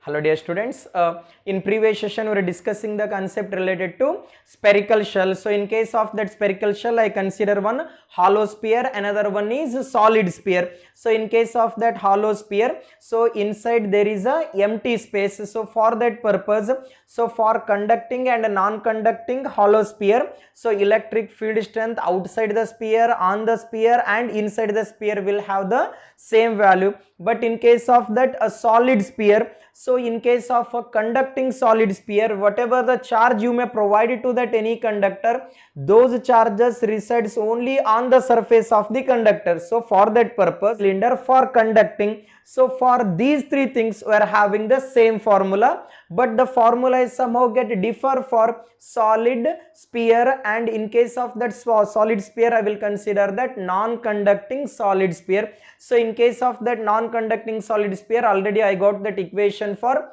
Hello dear students, in previous session we were discussing the concept related to spherical shell. So in case of that spherical shell, I consider one hollow sphere, another one is solid sphere. So in case of that hollow sphere, so inside there is a empty space. So for that purpose, so for conducting and non-conducting hollow sphere, so electric field strength outside the sphere, on the sphere and inside the sphere will have the same value. But in case of that a solid sphere, so in case of a conducting solid sphere, whatever the charge you may provide to that any conductor, those charges resides only on the surface of the conductor. So for that purpose, cylinder for conducting, so for these three things we are having the same formula, but the formula is somehow get differ for solid sphere, and in case of that solid sphere I will consider that non-conducting solid sphere. So in case of that non-conducting solid sphere, already I got that equation for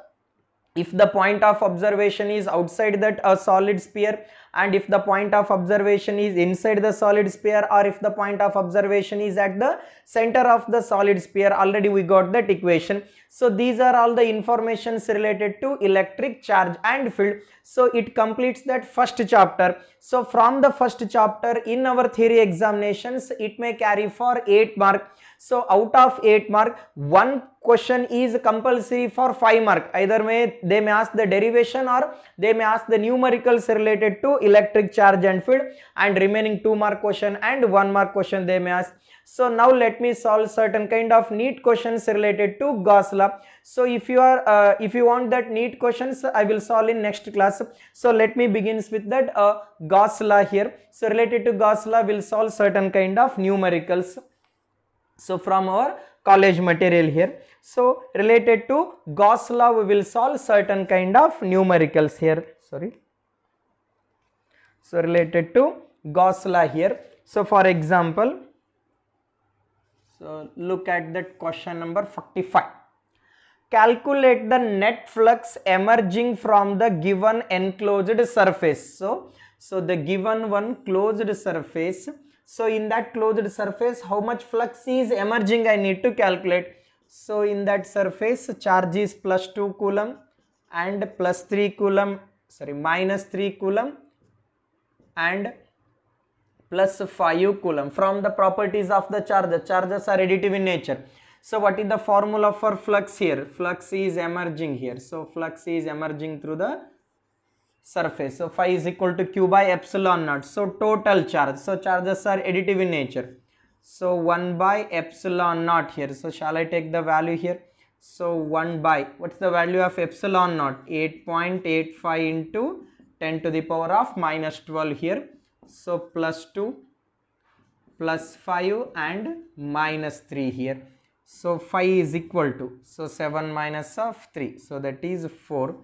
if the point of observation is outside that a solid sphere, and if the point of observation is inside the solid sphere, or if the point of observation is at the center of the solid sphere, already we got that equation. So these are all the informations related to electric charge and field. So it completes that first chapter. So from the first chapter in our theory examinations, it may carry for 8 mark. So out of 8 mark, one question is compulsory for 5 mark. Either they may ask the derivation or they may ask the numericals related to electric charge and field, and remaining 2 mark question and 1 mark question they may ask. So now let me solve certain kind of neat questions related to Gauss law. So if you want that neat questions, I will solve in next class. So let me begins with that Gauss law here. So related to Gauss law, we'll solve certain kind of numericals. So from our college material here, so related to Gauss law we will solve certain kind of numericals here. So related to Gauss law here, so for example, so look at that question number 45. Calculate the net flux emerging from the given enclosed surface. So the given one closed surface, so in that closed surface how much flux is emerging I need to calculate. So in that surface charge is plus 2 coulomb and plus 3 coulomb, minus 3 coulomb and plus 5 coulomb. From the properties of the charges are additive in nature. So what is the formula for flux here? Flux is emerging here. So flux is emerging through the surface. So phi is equal to q by epsilon naught. So total charge. So charges are additive in nature. So 1 by epsilon naught here. So shall I take the value here? So 1 by, what's the value of epsilon naught? 8.85 into 10 to the power of minus 12 here. So plus 2, plus 5 and minus 3 here. So phi is equal to, so 7 minus of 3. So that is 4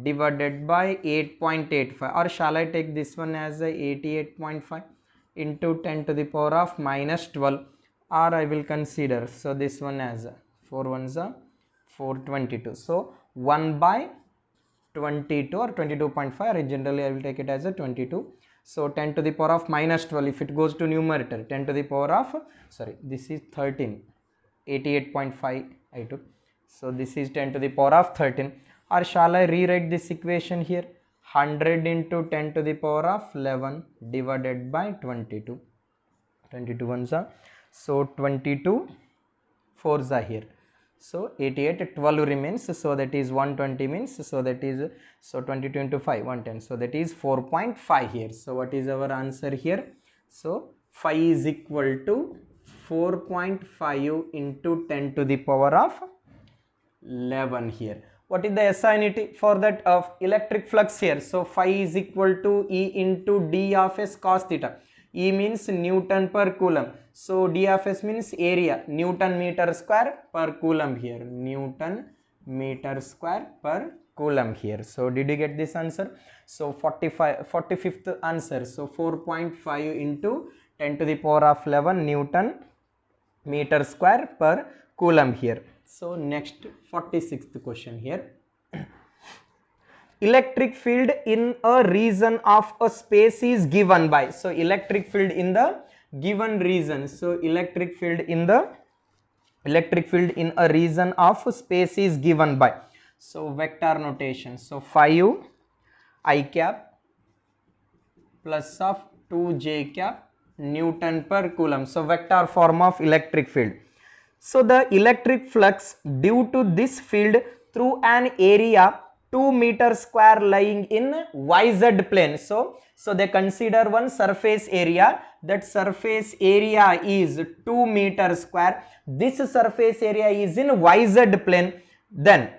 divided by 8.85, or shall I take this one as a 88.5 into 10 to the power of minus 12, or I will consider, so this one as a 4 ones are 422. So 1 by 22 or 22.5, or generally I will take it as a 22. So 10 to the power of minus 12, if it goes to numerator, 10 to the power of, this is 13, 88.5 I took. So this is 10 to the power of 13. Or shall I rewrite this equation here? 100 into 10 to the power of 11 divided by 22. 22 ones are, so 22 fours are here. So 88, 12 remains, so that is 120 means, so that is, so 22 into 5, 110, so that is 4.5 here. So what is our answer here? So phi is equal to 4.5 into 10 to the power of 11 here. What is the SI unit for that of electric flux here? So phi is equal to E into D of S cos theta. E means Newton per coulomb. So D of S means area, Newton meter square per coulomb here. Newton meter square per coulomb here. So did you get this answer? So 45th answer. So 4.5 into 10 to the power of 11 Newton meter square per coulomb here. So next 46th question here. Electric field in a region of a space is given by. So electric field in the given region. So electric field in a region of space is given by. So vector notation. So 5 I cap plus of 2 j cap Newton per Coulomb. So vector form of electric field. So the electric flux due to this field through an area 2 meter square lying in YZ plane. So they consider one surface area. That surface area is 2 meter square. This surface area is in YZ plane. Then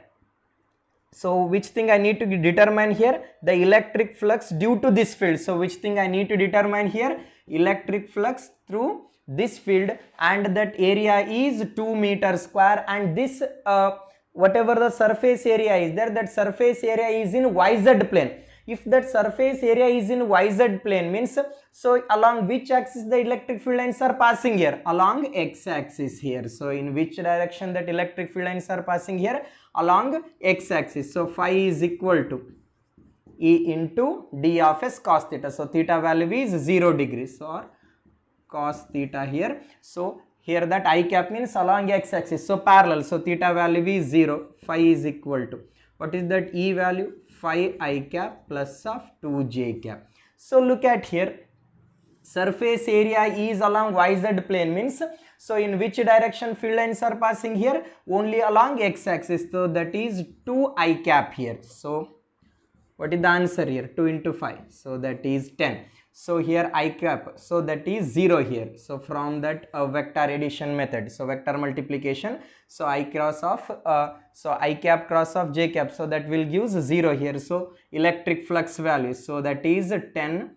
so which thing I need to determine here? The electric flux due to this field. So which thing I need to determine here? Electric flux through this field, and that area is 2 meter square, and this whatever the surface area is there, that surface area is in YZ plane. If that surface area is in YZ plane means, so along which axis the electric field lines are passing here? Along x axis here. So in which direction that electric field lines are passing here? Along x axis. So phi is equal to E into d of s cos theta. So theta value is 0 degrees. So or cos theta here. So here that I cap means along x axis. So parallel. So theta value is 0. Phi is equal to, what is that E value? Phi I cap plus of 2 j cap. So look at here. Surface area is along YZ plane means, so in which direction field lines are passing here? Only along x axis. So that is 2 I cap here. So what is the answer here? 2 into 5. So that is 10. So here I cap. So that is 0 here. So from that vector addition method. So vector multiplication. So I cross of so I cap cross of j cap. So that will give 0 here. So electric flux value. So that is 10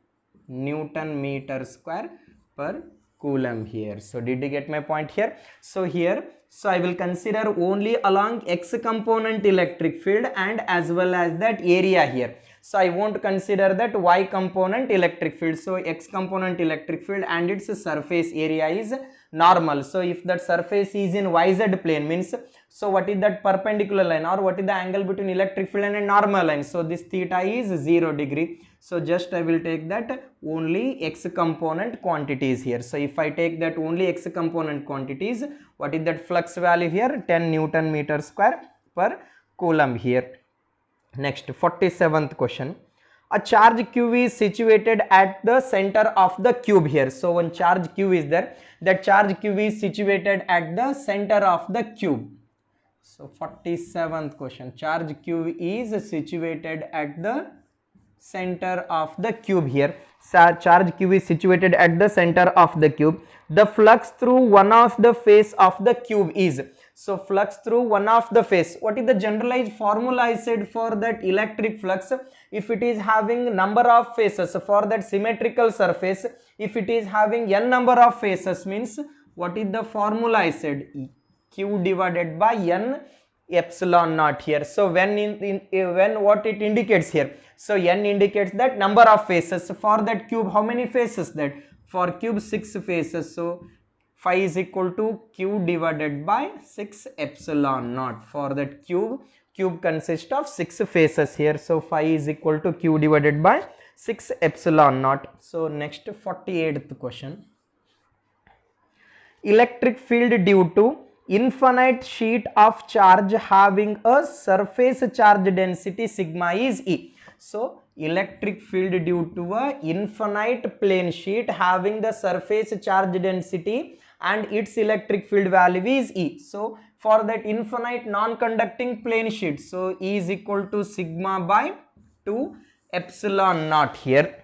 Newton meter square per Coulomb here. So did you get my point here? So here, so I will consider only along x component electric field and as well as that area here. So I won't consider that y component electric field. So x component electric field and its surface area is normal. So if that surface is in YZ plane means, so what is that perpendicular line, or what is the angle between electric field and a normal line? So this theta is 0 degree. So just I will take that only x component quantities here. So if I take that only x component quantities, what is that flux value here? 10 Newton meter square per Coulomb here. Next, 47th question. A charge q is situated at the center of the cube here. So one charge q is there. That charge q is situated at the center of the cube. So 47th question. Charge q is situated at the center of the cube here. Charge q is situated at the center of the cube. The flux through one of the face of the cube is, so flux through one of the face. What is the generalized formula I said for that electric flux? If it is having number of faces, for that symmetrical surface, if it is having n number of faces means, what is the formula I said? Q divided by n epsilon naught here. So when when what it indicates here? So n indicates that number of faces. For that cube, how many faces? That for cube 6 faces. So phi is equal to q divided by 6 epsilon naught. For that cube consists of 6 faces here. So phi is equal to q divided by 6 epsilon naught. So next, 48th question. Electric field due to infinite sheet of charge having a surface charge density sigma is E. So electric field due to a infinite plane sheet having the surface charge density and its electric field value is E. So for that infinite non-conducting plane sheet, so E is equal to sigma by 2 epsilon naught here.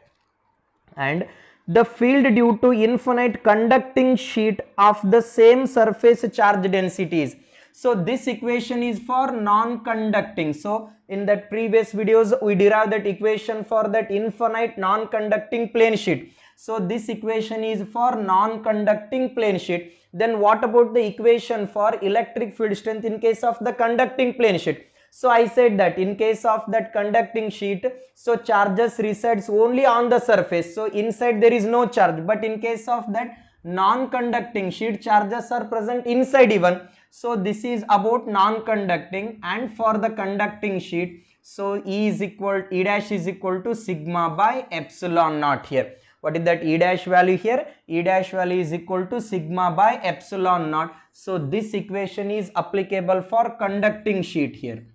And the field due to infinite conducting sheet of the same surface charge densities. So this equation is for non-conducting. So in that previous videos we derived that equation for that infinite non-conducting plane sheet. So this equation is for non-conducting plane sheet. Then what about the equation for electric field strength in case of the conducting plane sheet? So I said that in case of that conducting sheet, so charges resides only on the surface. So inside there is no charge. But in case of that non-conducting sheet, charges are present inside even. So this is about non-conducting, and for the conducting sheet, so E dash is equal to sigma by epsilon naught here. What is that E dash value here? E dash value is equal to sigma by epsilon naught. So this equation is applicable for conducting sheet here.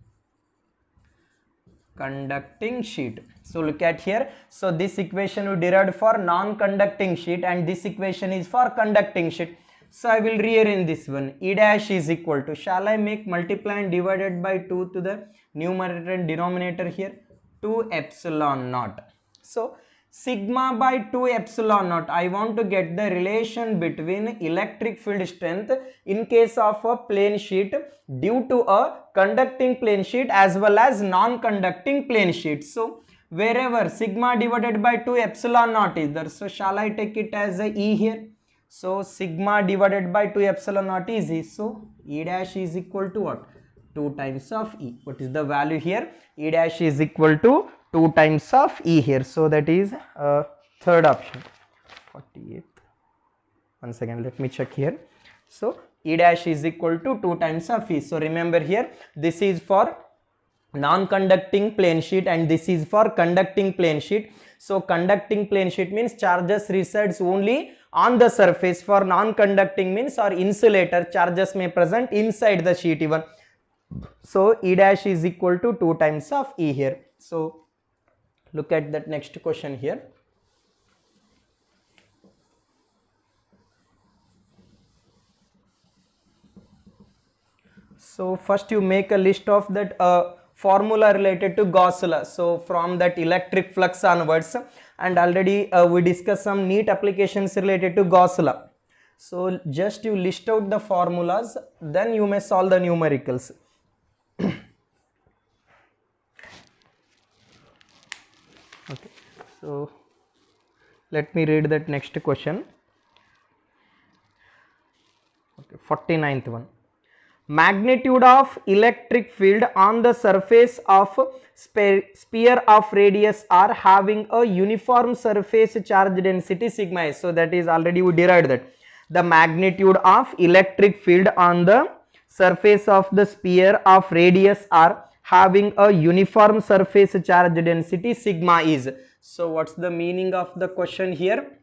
conducting sheet. So look at here. So this equation we derived for non-conducting sheet and this equation is for conducting sheet. So I will rearrange this one. E dash is equal to, shall I make multiply and divided by 2 to the numerator and denominator here? 2 epsilon naught. So sigma by 2 epsilon naught. I want to get the relation between electric field strength in case of a plane sheet due to a conducting plane sheet as well as non-conducting plane sheet. So wherever sigma divided by 2 epsilon naught is there, so shall I take it as a E here? So sigma divided by 2 epsilon naught is E. So E dash is equal to what? 2 times of E. What is the value here? E dash is equal to 2 times of E here. So that is third option. 48th. One second, let me check here. So E dash is equal to 2 times of E. So remember here, this is for non-conducting plane sheet and this is for conducting plane sheet. So conducting plane sheet means charges resides only on the surface. For non-conducting means or insulator, charges may present inside the sheet even. So E dash is equal to 2 times of E here. So look at that next question here. So first you make a list of that formula related to Gauss law. So from that electric flux onwards, and already we discussed some neat applications related to Gauss law. So just you list out the formulas, then you may solve the numericals. Okay, so let me read that next question. Okay, 49th one. Magnitude of electric field on the surface of sphere of radius r having a uniform surface charge density sigma s. So that is already we derived that. The magnitude of electric field on the surface of the sphere of radius r having a uniform surface charge density sigma is. So what's the meaning of the question here?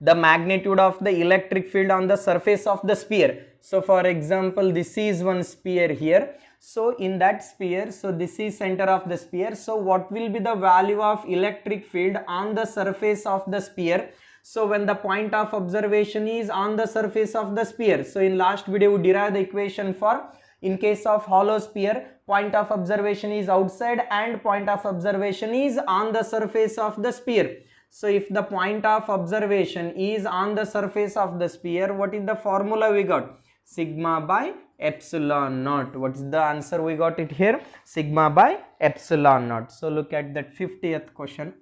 The magnitude of the electric field on the surface of the sphere. So for example, this is one sphere here. So in that sphere, so this is center of the sphere. So what will be the value of electric field on the surface of the sphere? So when the point of observation is on the surface of the sphere. So in last video we derived the equation for, in case of hollow sphere, point of observation is outside and point of observation is on the surface of the sphere. So if the point of observation is on the surface of the sphere, what is the formula we got? Sigma by epsilon naught. What is the answer we got it here? Sigma by epsilon naught. So look at that 50th question.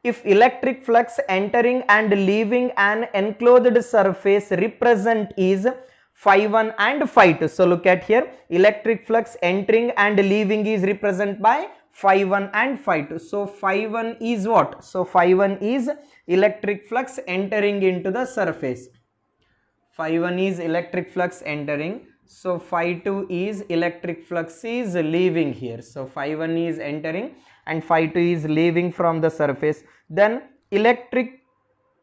If electric flux entering and leaving an enclosed surface represent is phi 1 and phi 2. So look at here, electric flux entering and leaving is represented by phi 1 and phi 2. So phi 1 is what? So phi 1 is electric flux entering into the surface. Phi 1 is electric flux entering. So phi 2 is electric flux is leaving here. So phi 1 is entering and phi 2 is leaving from the surface. Then electric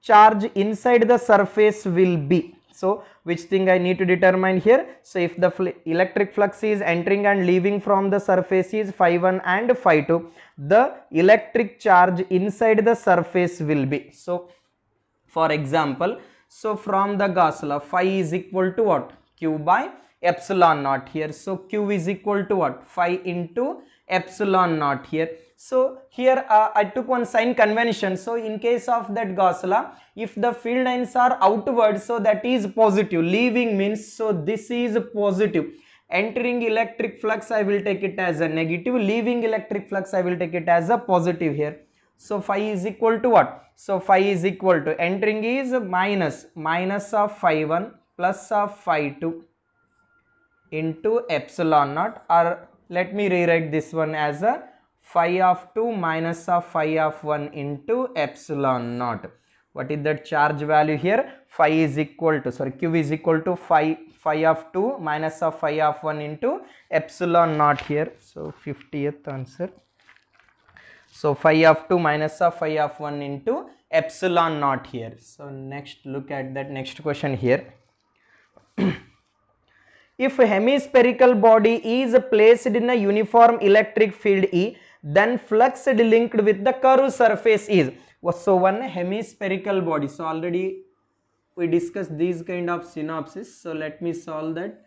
charge inside the surface will be. So which thing I need to determine here? So if the electric flux is entering and leaving from the surface is phi 1 and phi 2, the electric charge inside the surface will be. So for example, so from the Gauss law, phi is equal to what? Q by epsilon naught here. So Q is equal to what? Phi into epsilon naught here. So here I took one sign convention. So in case of that Gauss law, if the field lines are outward, so that is positive. Leaving means, so this is positive. Entering electric flux, I will take it as a negative. Leaving electric flux, I will take it as a positive here. So phi is equal to what? So phi is equal to, entering is minus of phi 1 plus of phi 2 into epsilon naught, or let me rewrite this one as a phi of 2 minus of phi of 1 into epsilon naught. What is that charge value here? Phi is equal to, sorry, Q is equal to phi of 2 minus of phi of 1 into epsilon naught here. So 50th answer. So phi of 2 minus of phi of 1 into epsilon naught here. So next, look at that next question here. If hemispherical body is placed in a uniform electric field E, then flux linked with the curved surface is. So one hemispherical body. So already we discussed these kind of synopsis. So let me solve that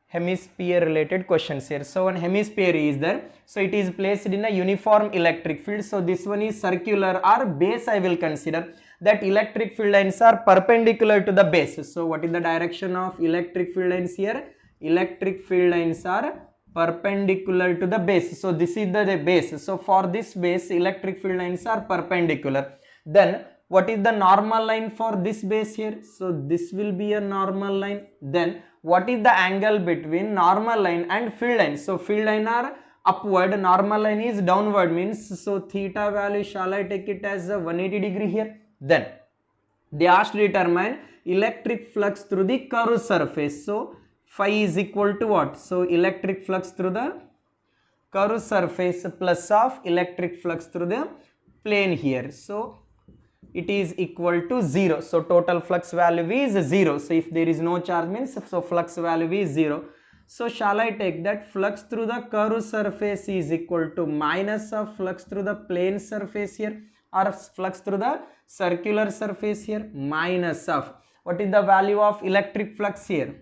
hemisphere related questions here. So one hemisphere is there, so it is placed in a uniform electric field. So this one is circular or base. I will consider that electric field lines are perpendicular to the base. So what is the direction of electric field lines here? Electric field lines are perpendicular to the base. So this is the base. So for this base, electric field lines are perpendicular. Then what is the normal line for this base here? So this will be a normal line. Then what is the angle between normal line and field line? So field line are upward, normal line is downward, means so theta value, shall I take it as a 180 degree here? Then they asked to determine electric flux through the curved surface. So phi is equal to what? So electric flux through the curved surface plus of electric flux through the plane here. So it is equal to 0. So total flux value is 0. So if there is no charge means, so flux value is 0. So shall I take that flux through the curved surface is equal to minus of flux through the plane surface here, or flux through the circular surface here, minus of, what is the value of electric flux here?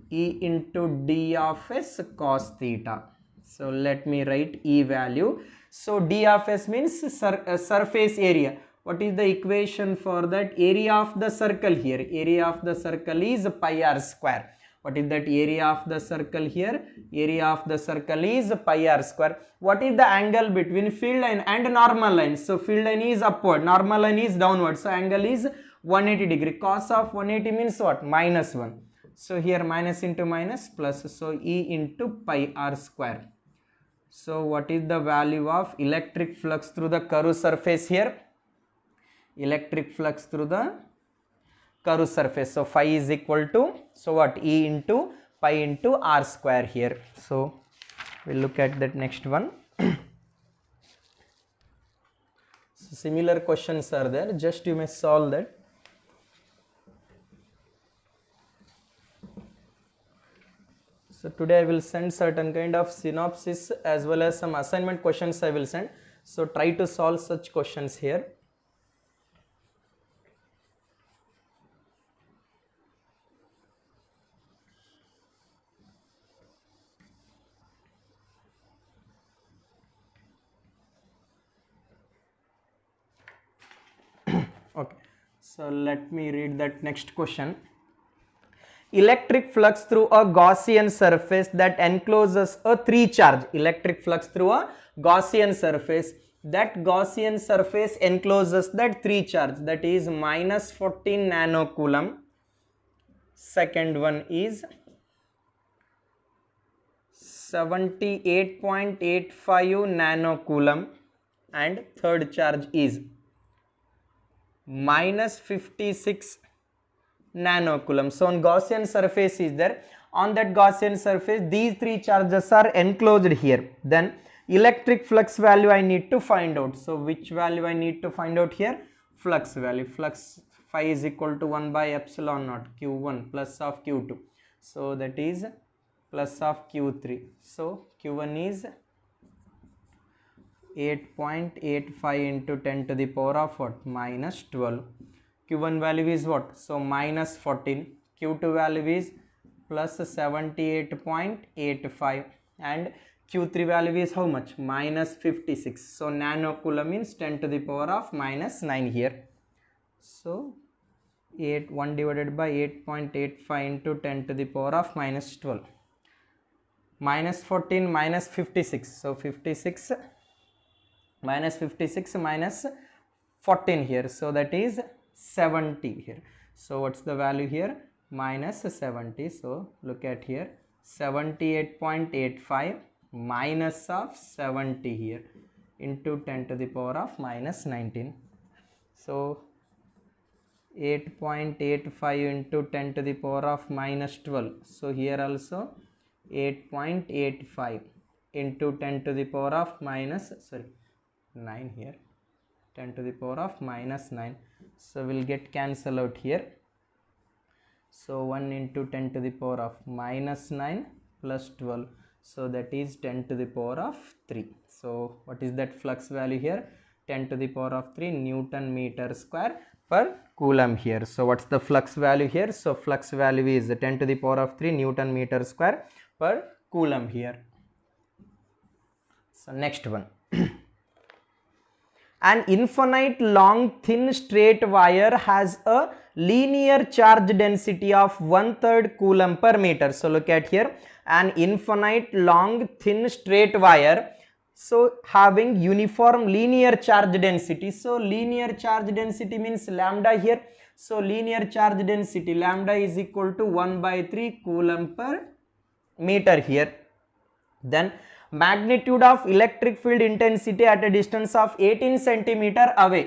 E into d of s cos theta. So let me write E value. So d of s means surface area. What is the equation for that? Area of the circle here. Area of the circle is pi r square. What is that area of the circle here? Area of the circle is pi r square. What is the angle between field line and normal line? So field line is upward, normal line is downward. So angle is 180 degree. Cos of 180 means what? Minus 1. So here minus into minus plus. So E into pi r square. So what is the value of electric flux through the curved surface here? Electric flux through the curved surface. So phi is equal to, so what? E into pi into r square here. So we'll look at that next one. So similar questions are there, just you may solve that. So today I will send certain kind of synopsis as well as some assignment questions I will send. So try to solve such questions here. Okay, so let me read that next question. Electric flux through a Gaussian surface that encloses a 3 charge. Electric flux through a Gaussian surface. That Gaussian surface encloses that 3 charge, that is minus 14 nanocoulomb. Second one is 78.85 nanocoulomb, and third charge is minus 56 nanocoulomb. So on Gaussian surface is there. On that Gaussian surface, these 3 charges are enclosed here. Then electric flux value I need to find out. So which value I need to find out here? Flux value. Flux phi is equal to 1 by epsilon naught q1 plus of q2. So that is plus of q3. So q1 is 8.85 into 10 to the power of what? Minus 12. Q1 value is what? So minus 14. Q2 value is plus 78.85, and Q3 value is how much? Minus 56. So nanocoulomb means 10 to the power of minus 9 here. So 1 divided by 8.85 into 10 to the power of minus 12. Minus 14 minus 56. So 56 minus 56 minus 14 here. So that is 70 here. So what's the value here? Minus 70. So look at here, 78.85 minus of 70 here into 10 to the power of minus 19. So 8.85 into 10 to the power of minus 12. So here also 8.85 into 10 to the power of minus 9 here, 10 to the power of minus 9. So we'll get cancel out here. So 1 into 10 to the power of minus 9 plus 12. So that is 10 to the power of 3. So what is that flux value here? 10 to the power of 3 Newton meter square per coulomb here. So what's the flux value here? So flux value is 10 to the power of 3 Newton meter square per coulomb here. So next one. An infinite long thin straight wire has a linear charge density of 1/3 coulomb per meter. So look at here, an infinite long thin straight wire, so having uniform linear charge density. So linear charge density means lambda here. So linear charge density lambda is equal to 1/3 coulomb per meter here. Then magnitude of electric field intensity at a distance of 18 centimeter away.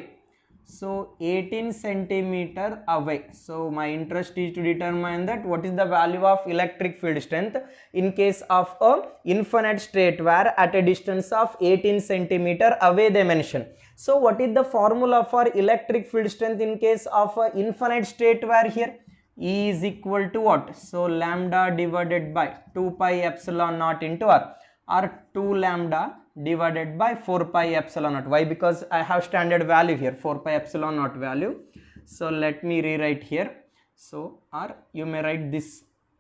So 18 centimeter away. So my interest is to determine that what is the value of electric field strength in case of a infinite straight wire at a distance of 18 centimeter away they mention. So what is the formula for electric field strength in case of a infinite straight wire here? E is equal to what? So lambda divided by 2 pi epsilon naught into R, or 2 lambda divided by 4 pi epsilon naught. Why? Because I have standard value here, 4 pi epsilon naught value. So let me rewrite here. So or you may write this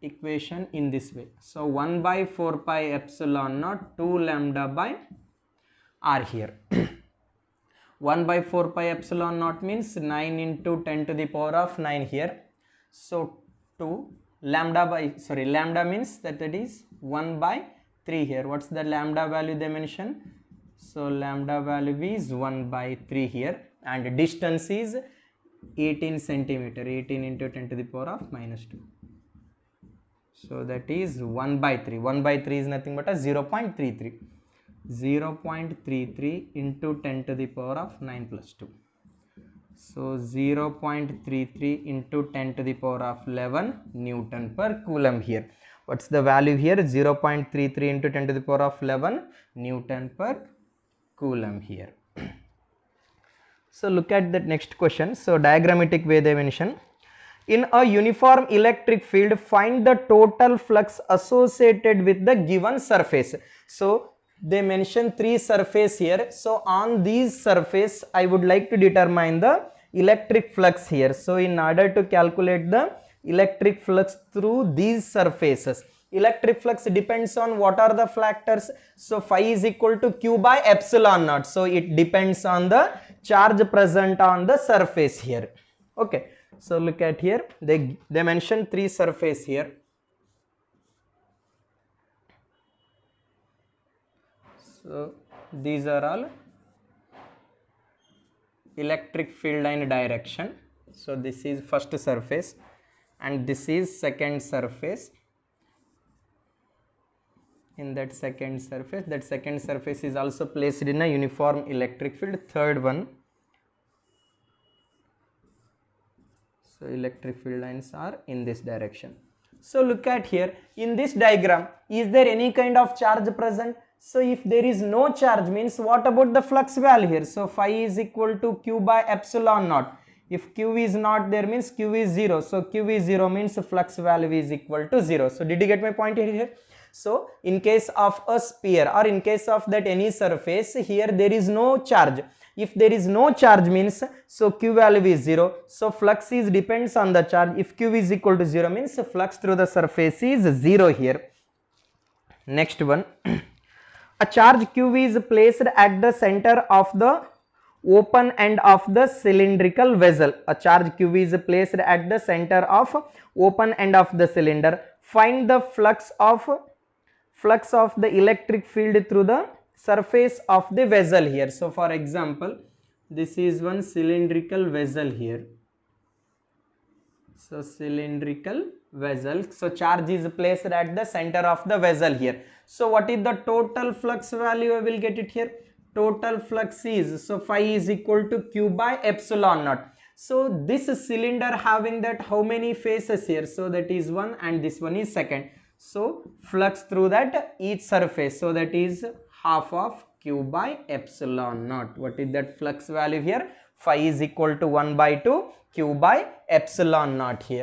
equation in this way. So 1 by 4 pi epsilon naught 2 lambda by R here. 1 by 4 pi epsilon naught means 9 into 10 to the power of 9 here. So 2 lambda means that is 1 by 3 here. What's the lambda value they mention? So lambda value is 1 by 3 here, and distance is 18 centimeter. 18 into 10 to the power of minus 2. So that is 1 by 3. 1 by 3 is nothing but a 0.33. 0.33 into 10 to the power of 9 plus 2. So 0.33 into 10 to the power of 11 Newton per coulomb here. What's the value here? 0.33 into 10 to the power of 11 Newton per coulomb here. So look at the next question. So diagrammatic way they mention. In a uniform electric field, find the total flux associated with the given surface. So they mention 3 surface here. So on these surface, I would like to determine the electric flux here. So in order to calculate the electric flux through these surfaces, electric flux depends on what are the factors. So phi is equal to q by epsilon naught. So it depends on the charge present on the surface here. Okay. So look at here, they mention 3 surface here. So these are all electric field line direction. So this is first surface and this is second surface. In that second surface is also placed in a uniform electric field. Third one. So electric field lines are in this direction. So look at here, in this diagram, is there any kind of charge present? So if there is no charge, means what about the flux value here? So phi is equal to q by epsilon naught. If q is not there, means q is 0. So q is 0 means flux value is equal to 0. So did you get my point here? So in case of a sphere or in case of that any surface, here there is no charge. If there is no charge means, so q value is 0. So flux is depends on the charge. If q is equal to 0 means flux through the surface is 0 here. Next one. A charge q is placed at the center of the open end of the cylindrical vessel. A charge q is placed at the center of open end of the cylinder. Find the flux of the electric field through the surface of the vessel here. So for example, this is one cylindrical vessel here. So cylindrical vessel. So charge is placed at the center of the vessel here. So what is the total flux value? I will get it here. Total flux is, so phi is equal to q by epsilon naught. So this cylinder having that how many faces here? So that is 1 and this one is second. So flux through that each surface, so that is half of q by epsilon naught. What is that flux value here? Phi is equal to 1 by 2 q by epsilon naught here.